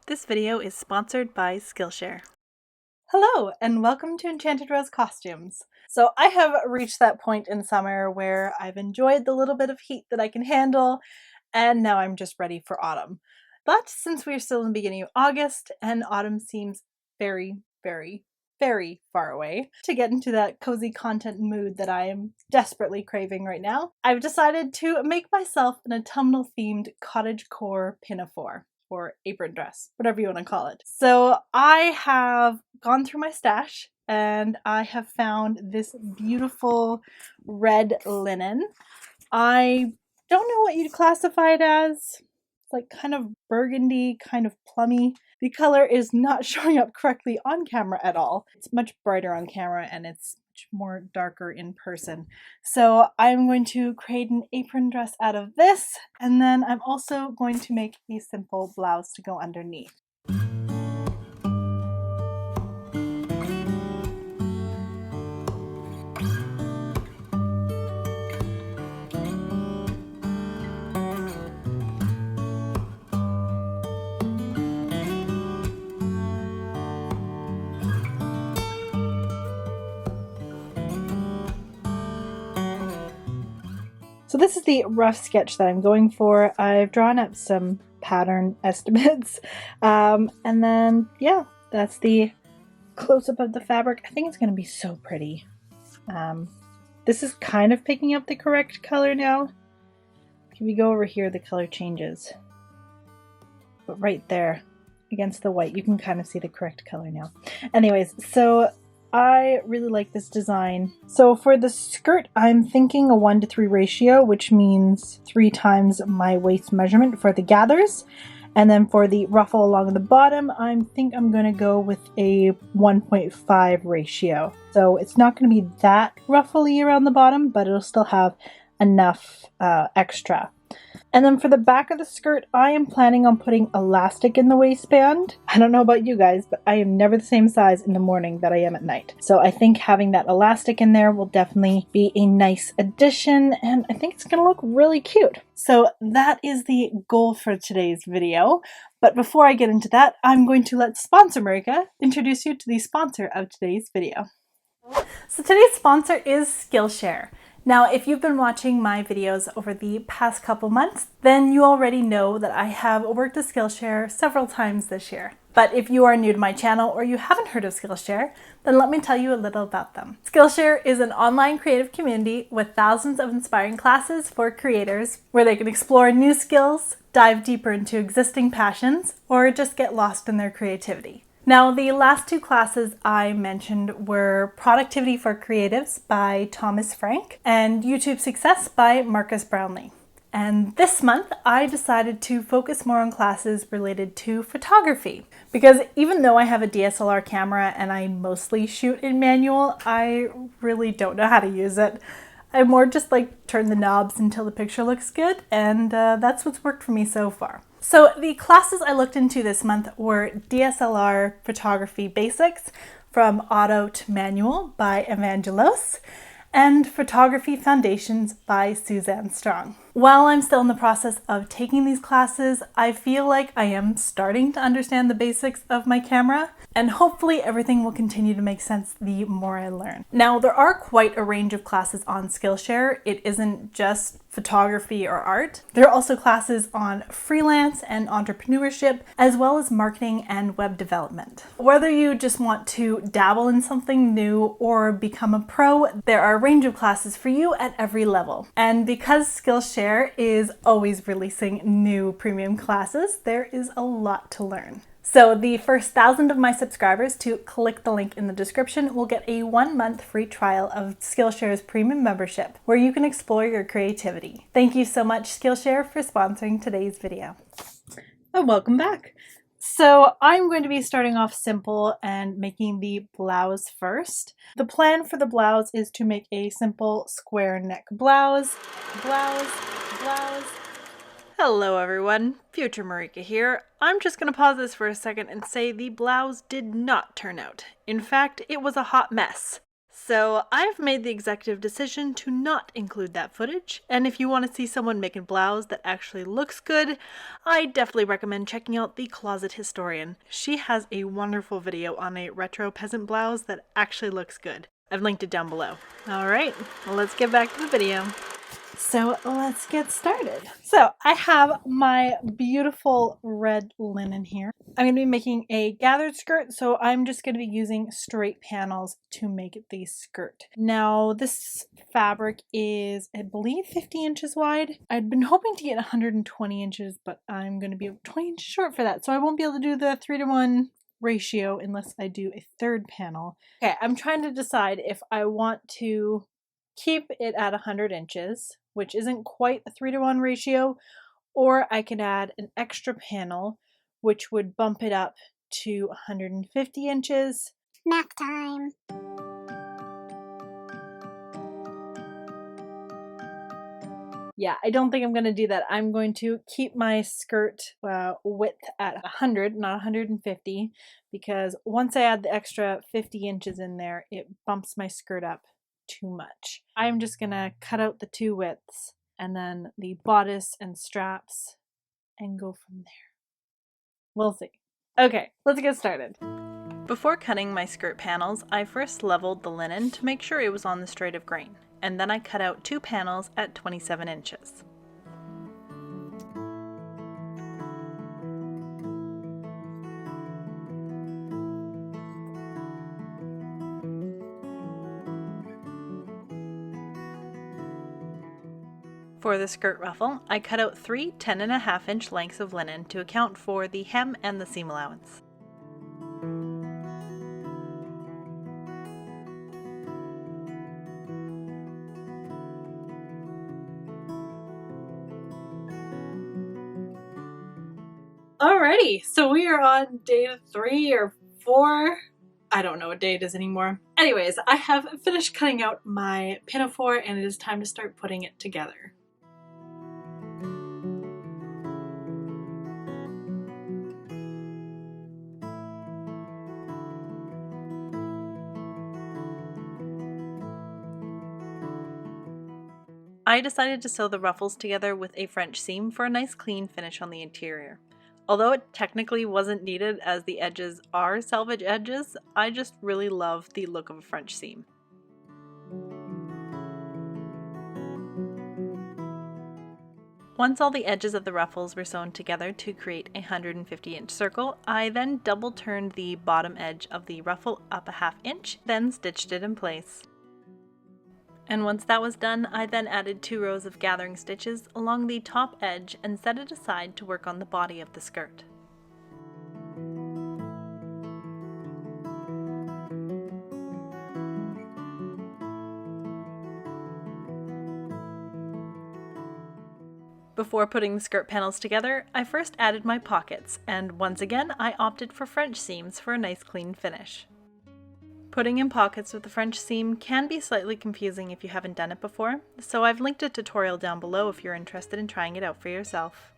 This video is sponsored by Skillshare. Hello, and welcome to Enchanted Rose Costumes. So I have reached that point in summer where I've enjoyed the little bit of heat that I can handle, and now I'm just ready for autumn. But since we're still in the beginning of August, and autumn seems very, very, very far away, to get into that cozy content mood that I am desperately craving right now, I've decided to make myself an autumnal themed CottageCore pinafore, or apron dress, whatever you want to call it. So I have gone through my stash and I have found this beautiful red linen. I don't know what you'd classify it as. It's like kind of burgundy, kind of plummy. The color is not showing up correctly on camera at all. It's much brighter on camera and it's much more darker in person. So I'm going to create an apron dress out of this, and then I'm also going to make a simple blouse to go underneath. So this is the rough sketch that I'm going for. I've drawn up some pattern estimates. And then, yeah, that's the close-up of the fabric. I think it's going to be so pretty. This is kind of picking up the correct color now. If we go over here, the color changes. But right there, against the white, you can kind of see the correct color now. Anyways, so I really like this design. So for the skirt, I'm thinking a 1:3 ratio, which means 3 times my waist measurement for the gathers. And then for the ruffle along the bottom, I think I'm going to go with a 1.5 ratio. So it's not going to be that ruffly around the bottom, but it'll still have enough extra. And then for the back of the skirt, I am planning on putting elastic in the waistband. I don't know about you guys, but I am never the same size in the morning that I am at night. So I think having that elastic in there will definitely be a nice addition, and I think it's going to look really cute. So that is the goal for today's video. But before I get into that, I'm going to let sponsor Marika introduce you to the sponsor of today's video. So today's sponsor is Skillshare. Now, if you've been watching my videos over the past couple months, then you already know that I have worked with Skillshare several times this year. But if you are new to my channel or you haven't heard of Skillshare, then let me tell you a little about them. Skillshare is an online creative community with thousands of inspiring classes for creators where they can explore new skills, dive deeper into existing passions, or just get lost in their creativity. Now, the last 2 classes I mentioned were Productivity for Creatives by Thomas Frank and YouTube Success by Marcus Brownlee. And this month, I decided to focus more on classes related to photography. Because even though I have a DSLR camera and I mostly shoot in manual, I really don't know how to use it. I more just like turn the knobs until the picture looks good, and that's what's worked for me so far. So the classes I looked into this month were DSLR Photography Basics from Auto to Manual by Evangelos and Photography Foundations by Suzanne Strong. While I'm still in the process of taking these classes, I feel like I am starting to understand the basics of my camera, and hopefully everything will continue to make sense the more I learn. Now, there are quite a range of classes on Skillshare. It isn't just photography or art. There are also classes on freelance and entrepreneurship, as well as marketing and web development. Whether you just want to dabble in something new or become a pro, there are a range of classes for you at every level. And because Skillshare is always releasing new premium classes, there is a lot to learn. So the first 1,000 of my subscribers to click the link in the description will get a 1-month free trial of Skillshare's premium membership, where you can explore your creativity. Thank you so much, Skillshare, for sponsoring today's video. And welcome back. So I'm going to be starting off simple and making the blouse first. The plan for the blouse is to make a simple square neck blouse. Hello everyone, Future Marika here. I'm just going to pause this for a second and say the blouse did not turn out. In fact, it was a hot mess. So I've made the executive decision to not include that footage, and if you want to see someone make a blouse that actually looks good, I definitely recommend checking out The Closet Historian. She has a wonderful video on a retro peasant blouse that actually looks good. I've linked it down below. Alright, well, let's get back to the video. So let's get started. So I have my beautiful red linen here. I'm going to be making a gathered skirt, so I'm just going to be using straight panels to make the skirt. Now this fabric is, I believe, 50 inches wide. I'd been hoping to get 120 inches, but I'm going to be 20 inches short for that, so I won't be able to do the 3:1 ratio unless I do a third panel. Okay, I'm trying to decide if I want to keep it at 100 inches, which isn't quite a 3:1 ratio, or I can add an extra panel, which would bump it up to 150 inches. Math time. Yeah, I don't think I'm going to do that. I'm going to keep my skirt width at 100, not 150, because once I add the extra 50 inches in there, it bumps my skirt up too much. I'm just going to cut out the two widths and then the bodice and straps and go from there. We'll see. Okay, let's get started. Before cutting my skirt panels, I first leveled the linen to make sure it was on the straight of grain, and then I cut out two panels at 27 inches. For the skirt ruffle, I cut out three 10.5-inch lengths of linen to account for the hem and the seam allowance. Alrighty, so we are on day 3 or 4. I don't know what day it is anymore. Anyways, I have finished cutting out my pinafore and it is time to start putting it together. I decided to sew the ruffles together with a French seam for a nice clean finish on the interior. Although it technically wasn't needed as the edges are selvage edges, I just really love the look of a French seam. Once all the edges of the ruffles were sewn together to create a 150-inch circle, I then double turned the bottom edge of the ruffle up a ½ inch, then stitched it in place. And once that was done, I then added 2 rows of gathering stitches along the top edge and set it aside to work on the body of the skirt. Before putting the skirt panels together, I first added my pockets, and once again I opted for French seams for a nice clean finish. Putting in pockets with the French seam can be slightly confusing if you haven't done it before, so I've linked a tutorial down below if you're interested in trying it out for yourself.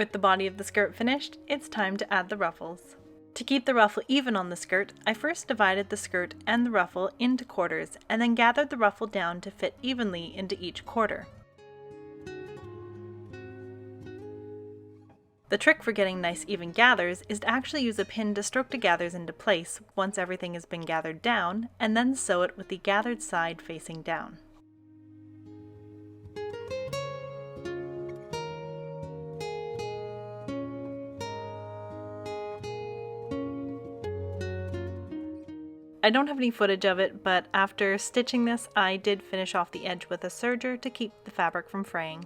With the body of the skirt finished, it's time to add the ruffles. To keep the ruffle even on the skirt, I first divided the skirt and the ruffle into quarters and then gathered the ruffle down to fit evenly into each quarter. The trick for getting nice even gathers is to actually use a pin to stroke the gathers into place once everything has been gathered down, and then sew it with the gathered side facing down. I don't have any footage of it, but after stitching this, I did finish off the edge with a serger to keep the fabric from fraying.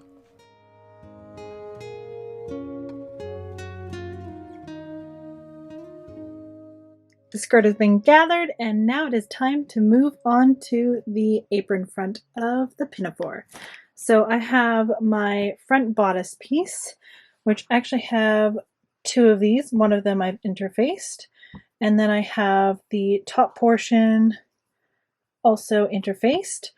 The skirt has been gathered, and now it is time to move on to the apron front of the pinafore. So I have my front bodice piece, which I actually have two of these. One of them I've interfaced. And then I have the top portion also interfaced.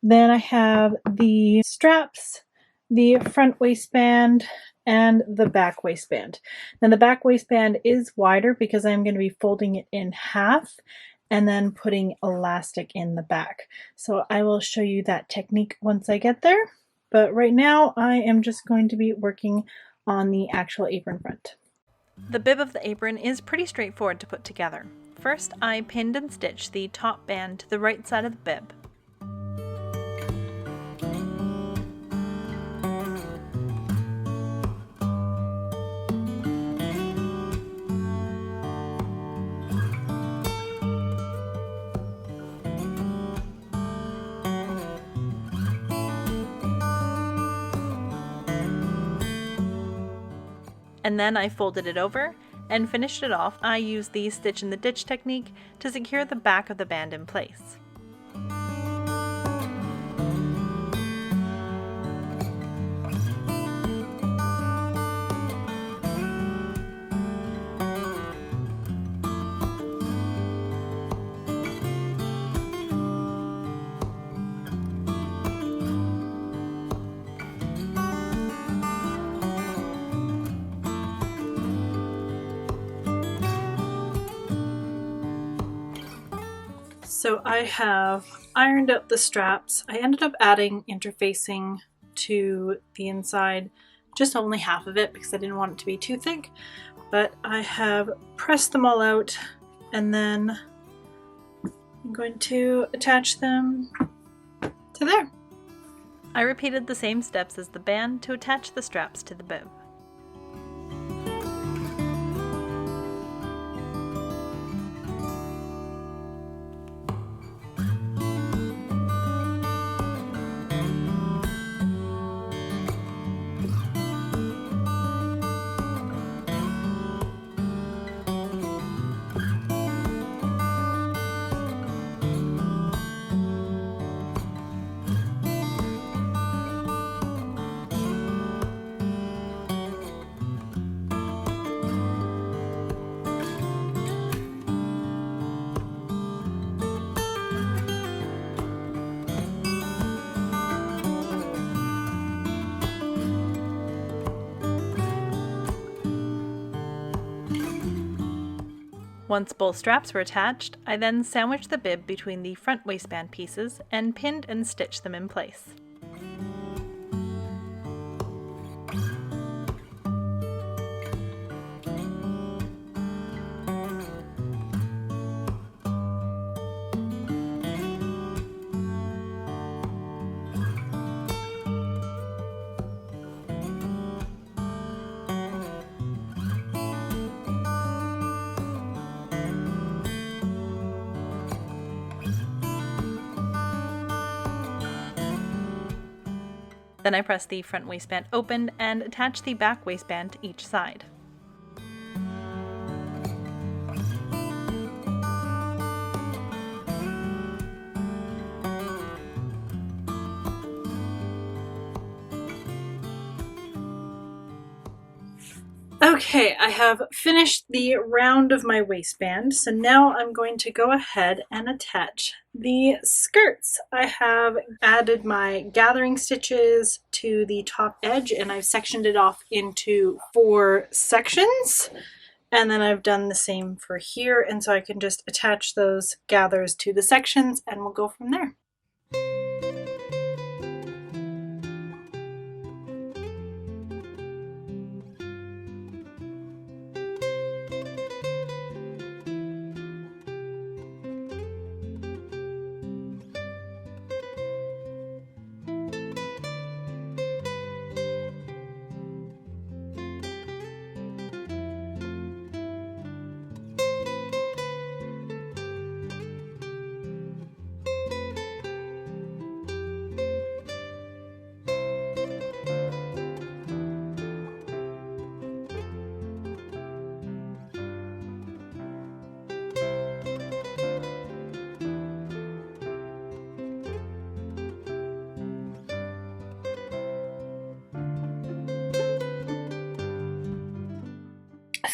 Then I have the straps, the front waistband, and the back waistband. Now the back waistband is wider because I'm going to be folding it in half and then putting elastic in the back. So I will show you that technique once I get there. But right now I am just going to be working on the actual apron front. The bib of the apron is pretty straightforward to put together. First, I pinned and stitched the top band to the right side of the bib. And then I folded it over and finished it off. I used the stitch in the ditch technique to secure the back of the band in place. So I have ironed out the straps. I ended up adding interfacing to the inside, just only half of it because I didn't want it to be too thick, but I have pressed them all out, and then I'm going to attach them to there. I repeated the same steps as the band to attach the straps to the bib. Once both straps were attached, I then sandwiched the bib between the front waistband pieces and pinned and stitched them in place. Then I pressed the front waistband open and attached the back waistband to each side. Okay, I have finished the round of my waistband, so now I'm going to go ahead and attach the skirts. I have added my gathering stitches to the top edge, and I've sectioned it off into 4 sections. And then I've done the same for here, and so I can just attach those gathers to the sections and we'll go from there.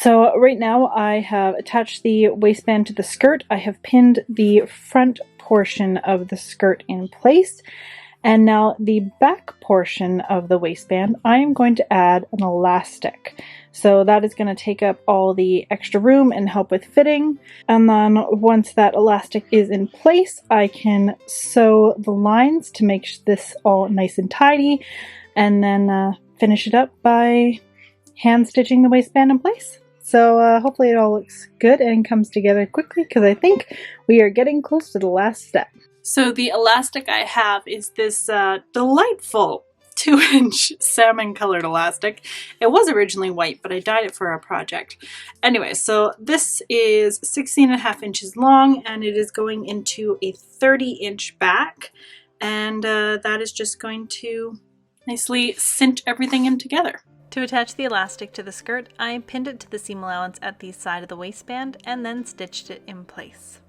So right now I have attached the waistband to the skirt. I have pinned the front portion of the skirt in place. And now the back portion of the waistband, I am going to add an elastic. So that is going to take up all the extra room and help with fitting. And then once that elastic is in place, I can sew the lines to make this all nice and tidy. And then finish it up by hand stitching the waistband in place. So hopefully it all looks good and comes together quickly, because I think we are getting close to the last step. So the elastic I have is this delightful 2-inch salmon colored elastic. It was originally white, but I dyed it for a project. Anyway, so this is 16.5 inches long, and it is going into a 30-inch back, and that is just going to nicely cinch everything in together. To attach the elastic to the skirt, I pinned it to the seam allowance at the side of the waistband and then stitched it in place.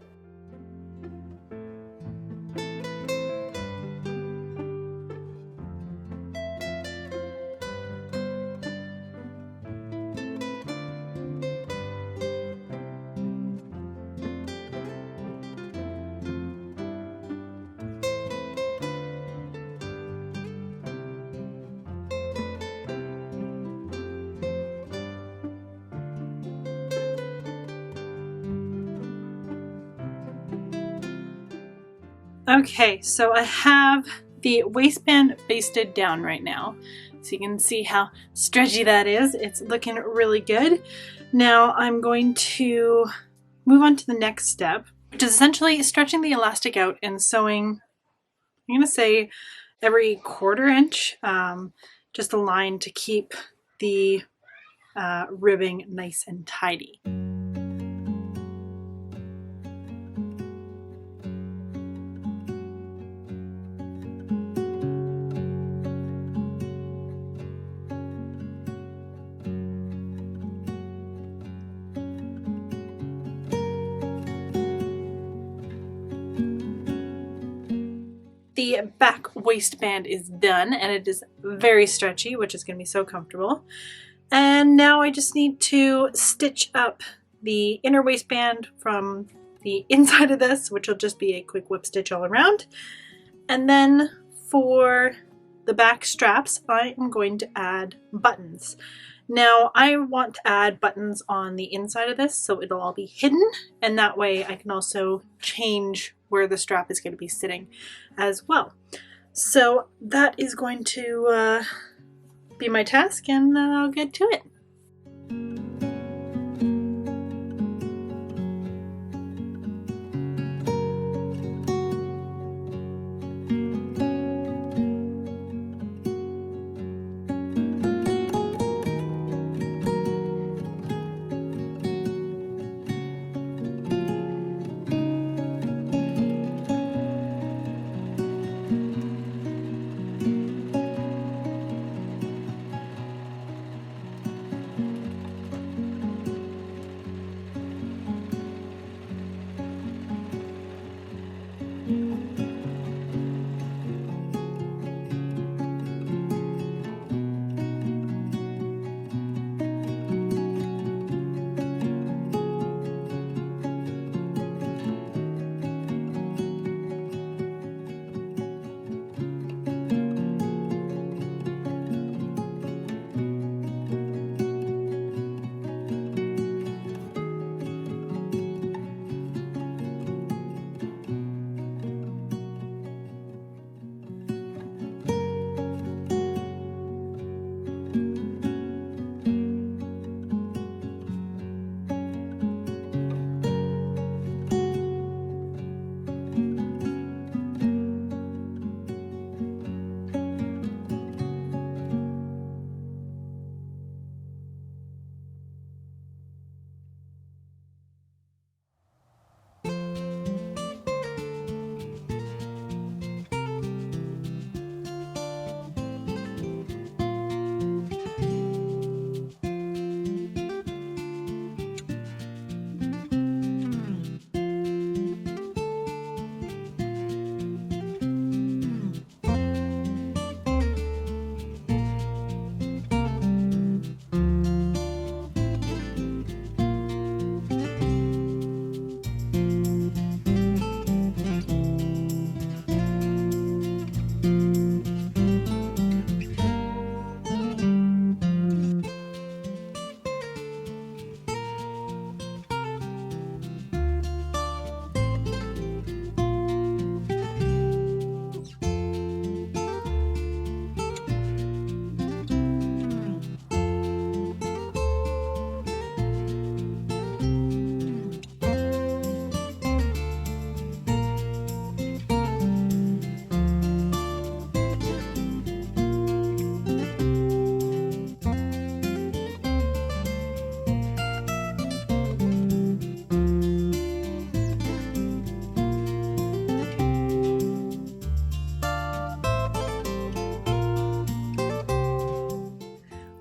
Okay, so I have the waistband basted down right now, so you can see how stretchy that is. It's looking really good. Now I'm going to move on to the next step, which is essentially stretching the elastic out and sewing, I'm going to say every 1/4 inch, just a line to keep the ribbing nice and tidy. The back waistband is done, and it is very stretchy, which is going to be so comfortable. And now I just need to stitch up the inner waistband from the inside of this, which will just be a quick whip stitch all around. And then for the back straps, I am going to add buttons. Now I want to add buttons on the inside of this so it'll all be hidden, and that way I can also change where the strap is going to be sitting as well. So that is going to be my task, and I'll get to it.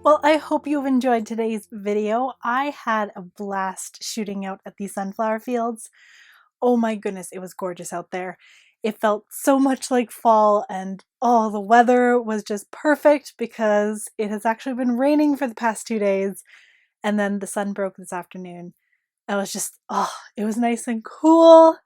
Well, I hope you've enjoyed today's video. I had a blast shooting out at these sunflower fields. Oh my goodness, it was gorgeous out there. It felt so much like fall, and oh, the weather was just perfect because it has actually been raining for the past 2 days, and then the sun broke this afternoon. It was just, oh, it was nice and cool.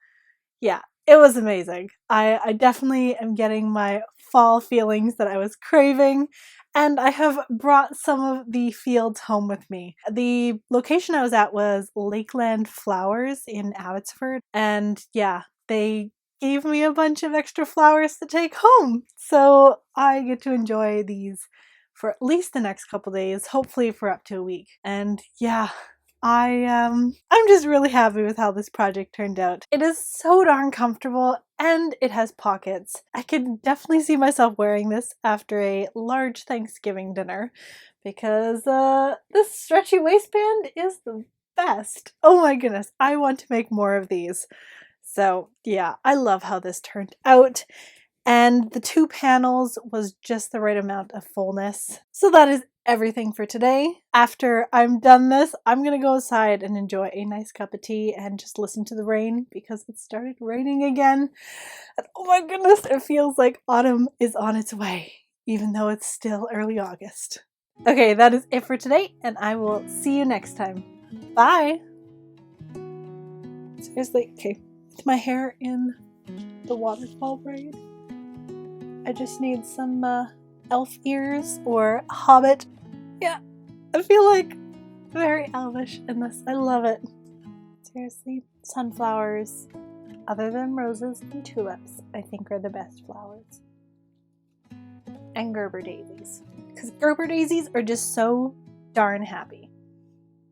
Yeah, it was amazing. I definitely am getting my fall feelings that I was craving, and I have brought some of the fields home with me. The location I was at was Lakeland Flowers in Abbotsford, and yeah, they gave me a bunch of extra flowers to take home. So I get to enjoy these for at least the next couple days, hopefully for up to a week. And yeah, I'm just really happy with how this project turned out. It is so darn comfortable and it has pockets. I can definitely see myself wearing this after a large Thanksgiving dinner because this stretchy waistband is the best. Oh my goodness, I want to make more of these. So yeah, I love how this turned out. And the 2 panels was just the right amount of fullness. So that is everything for today. After I'm done this, I'm gonna go outside and enjoy a nice cup of tea and just listen to the rain because it started raining again. And oh my goodness, it feels like autumn is on its way, even though it's still early August. Okay, that is it for today, and I will see you next time. Bye! Seriously, okay, with my hair in the waterfall braid, I just need some elf ears or hobbit. Yeah, I feel like very elvish in this. I love it. Seriously, sunflowers, other than roses and tulips, I think are the best flowers. And Gerber daisies. Because Gerber daisies are just so darn happy.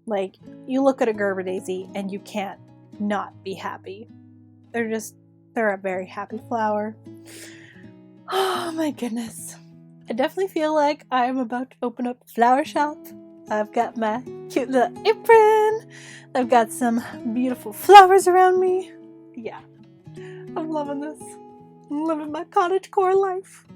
Like, you look at a Gerber daisy and you can't not be happy. They're a very happy flower. Oh my goodness. I definitely feel like I'm about to open up a flower shop. I've got my cute little apron. I've got some beautiful flowers around me. Yeah, I'm loving this. I'm living my cottagecore life.